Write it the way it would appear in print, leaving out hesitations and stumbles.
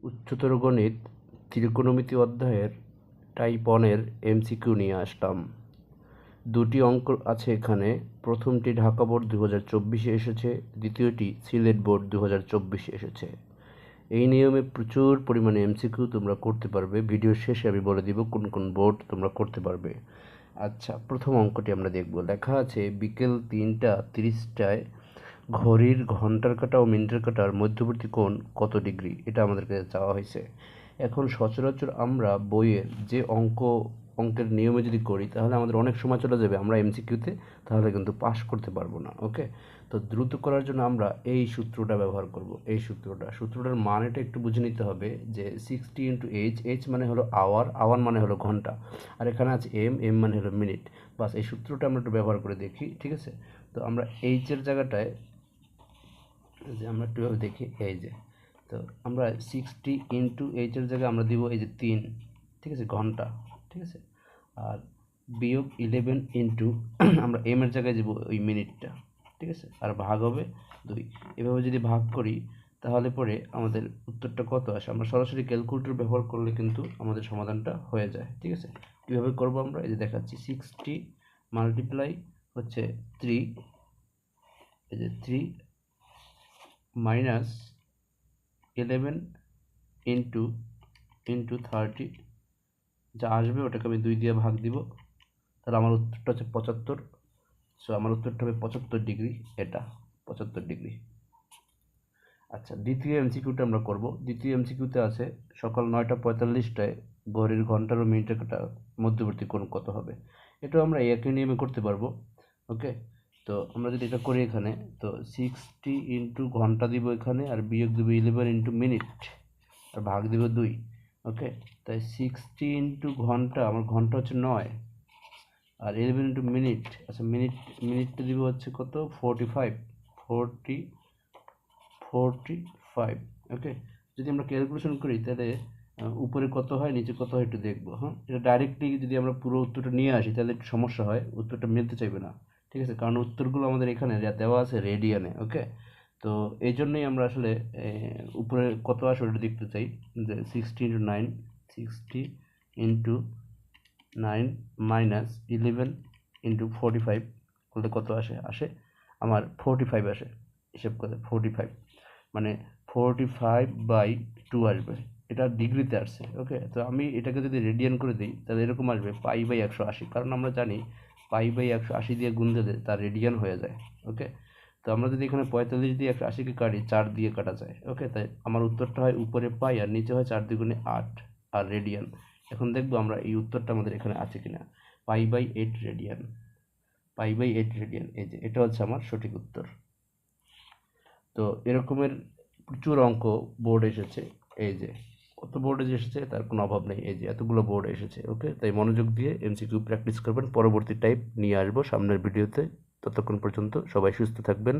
উচ্চতর গণিত ত্রিকোণমিতি অধ্যায়ের টাইপ 1-এর এমসিকিউ নিয়ে আসলাম। দুটি অঙ্ক আছে এখানে। প্রথমটি ঢাকা বোর্ড 2024-এ এসেছে, দ্বিতীয়টি সিলেট বোর্ড 2024-এ এসেছে। এই নিয়মে প্রচুর পরিমাণে এমসিকিউ তোমরা করতে পারবে। ভিডিওর শেষে আমি বলে দিব কোন কোন বোর্ড তোমরা করতে পারবে। আচ্ছা, প্রথম অঙ্কটি আমরা দেখব। লেখা আছে বিকেল 3:30টায় ঘড়ির ঘন্টার কাঁটা ও মিনিটের কাঁটার মধ্যবর্তী কোণ কত ডিগ্রি, এটা আমাদের কাছে চাওয়া হয়েছে। এখন সচরাচর আমরা বইয়ের যে অঙ্কের নিয়মে যদি করি তাহলে আমাদের অনেক সময় চলে যাবে আমরা এমসিকিউতে, তাহলে কিন্তু পাস করতে পারবো না। ওকে, তো দ্রুত করার জন্য আমরা এই সূত্রটা ব্যবহার করব। এই সূত্রটার মানেটা একটু বুঝে নিতে হবে যে 60 ইন্টু এইচ মানে হলো আওয়ার মানে হলো ঘন্টা, আর এখানে আছে এম মানে হলো মিনিট। বাস এই সূত্রটা আমরা একটু ব্যবহার করে দেখি, ঠিক আছে? তো আমরা এইচের জায়গাটায় যে আমরা একটুভাবে দেখি, এই যে তো আমরা 60 ইন্টু এইচের জায়গায় আমরা দিব এই যে 3, ঠিক আছে, ঘন্টা, ঠিক আছে। আর বিয়োগ 11 ইন্টু আমরা এম এর জায়গায় দিব ওই মিনিটটা, ঠিক আছে। আর ভাগ হবে 2। এভাবে যদি ভাগ করি তাহলে পরে আমাদের উত্তরটা কত আসে। আমরা সরাসরি ক্যালকুলেটর ব্যবহার করলে কিন্তু আমাদের সমাধানটা হয়ে যায়, ঠিক আছে। কীভাবে করবো আমরা এই যে দেখাচ্ছি। 60 মাল্টিপ্লাই হচ্ছে 3, এই যে 3 মাইনাস 11 ইন্টু 30, যা আসবে ওটাকে আমি 2 দিয়ে ভাগ দিব, তাহলে আমার উত্তরটা হচ্ছে 75। সো আমার উত্তরটা হবে 75 ডিগ্রি, এটা 75 ডিগ্রি। আচ্ছা, দ্বিতীয় এমসিকিউটা আমরা করব। দ্বিতীয় এমসিকিউতে আছে সকাল 9:45টায় ঘড়ির ঘন্টার ও মিনিটের কাঁটা মধ্যবর্তী কোণ কত হবে। এটাও আমরা একই নিয়মে করতে পারবো। ওকে, তো আমরা যদি এটা করি এখানে, তো 60 ইন্টু ঘন্টা দিব এখানে, আর বিয়োগ দেবো 11 ইন্টু মিনিট, আর ভাগ দেবো 2। ওকে, তাই 60 ইন্টু ঘন্টা, আমার ঘন্টা হচ্ছে 9, আর 11 ইন্টু মিনিট, আচ্ছা মিনিটটা দিব হচ্ছে কত, 45। ওকে, যদি আমরা ক্যালকুলেশন করি তাহলে উপরে কত হয় নিচে কত হয় একটু দেখবো। হ্যাঁ, এটা ডাইরেক্টলি যদি আমরা পুরো উত্তরটা নিয়ে আসি তাহলে একটু সমস্যা হয়, উত্তরটা মিলতে চাইবে না, ঠিক আছে, কারণ উত্তরগুলো আমাদের এখানে দেওয়া আছে রেডিয়ানে। ওকে, তো এই জন্যই আমরা আসলে উপরে কত আসে ওটা দেখতে চাই, যে 60 ইন্টু 9, 60 ইন্টু 9 মাইনাস 11 ইন্টু 45 করলে কত আসে আমার 45 আসে। হিসেব করে 45 মানে 45/2 আসবে, এটা ডিগ্রিতে আসছে। ওকে, তো আমি এটাকে যদি রেডিয়ান করে দিই তাহলে এরকম আসবে π/180, কারণ আমরা জানি π/180 দিয়ে গুণ দিলে তার রেডিয়ান হয়ে যায়। ওকে, তো আমরা যদি এখানে 45 দিয়ে 180কে কাটি, 4 দিয়ে কাটা যায়। ওকে, তাই আমার উত্তরটা হয় উপরে পাই আর নিচে হয় 4 2 8 আর রেডিয়ান। এখন দেখবো আমরা এই উত্তরটা আমাদের এখানে আছে কিনা। π/8 রেডিয়ান, π/8 রেডিয়ান, এই যে এটা হচ্ছে আমার সঠিক উত্তর। তো এরকমের প্রচুর অঙ্ক বোর্ড এসেছে, এই যে কত বোর্ডে এসেছে তার কোনো অভাব নেই, এই যে এতগুলো বোর্ড এসেছে। ওকে, তাই মনোযোগ দিয়ে এমসিকিউ প্র্যাকটিস করবেন। পরবর্তী টাইপ নিয়ে আসবো সামনের ভিডিওতে। ততক্ষণ পর্যন্ত সবাই সুস্থ থাকবেন।